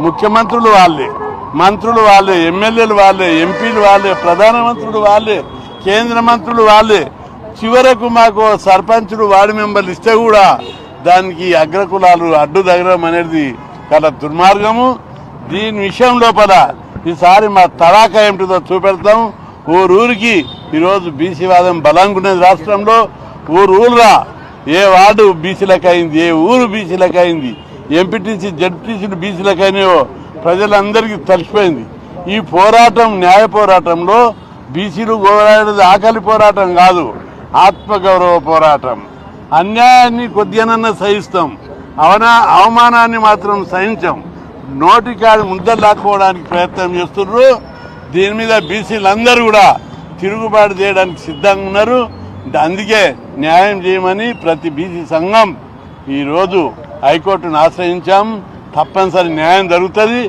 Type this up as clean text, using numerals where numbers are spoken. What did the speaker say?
ముఖ్యమంత్రులు వాళ్ళే, మంత్రులు వాళ్ళే, ఎమ్మెల్యేలు వాళ్ళే, ఎంపీలు వాళ్ళే, ప్రధానమంత్రులు వాళ్ళే, కేంద్ర మంత్రులు వాళ్ళే. చివరకు మాకు సర్పంచులు వార్డు మెంబర్లు ఇస్తే కూడా దానికి అగ్రకులాలు అడ్డు తగలడం అనేది చాలా దుర్మార్గము. దీని విషయం లోపల ఈసారి మా తడాకా ఏమిటిదో చూపెడతాం. ఊరికి ఈరోజు బీసీ వాదం బలంగా ఉన్నది రాష్ట్రంలో. ఊరురా ఏ వార్డు బీసీలకు అయింది, ఏ ఊరు బీసీలకు అయింది, ఎంపీటీసీ జడ్పీటీసీలు బీసీలకు అయినాయో ప్రజలందరికీ తెలిసిపోయింది. ఈ పోరాటం న్యాయ పోరాటంలో బీసీలు పోరాడేది ఆకలి పోరాటం కాదు, ఆత్మగౌరవ పోరాటం. అన్యాయాన్ని కొద్దిగానన్నా సహిస్తాం, అవమానాన్ని మాత్రం సహించాం. నోటికాడి ముద్దలు లాక్కోవడానికి ప్రయత్నం చేస్తున్నారు. దీని మీద బీసీలందరూ కూడా తిరుగుబాటు చేయడానికి సిద్ధంగా ఉన్నారు. అందుకే న్యాయం చేయమని ప్రతి బీసీ సంఘం ఈరోజు హైకోర్టును ఆశ్రయించాం. తప్పనిసరి న్యాయం జరుగుతుంది.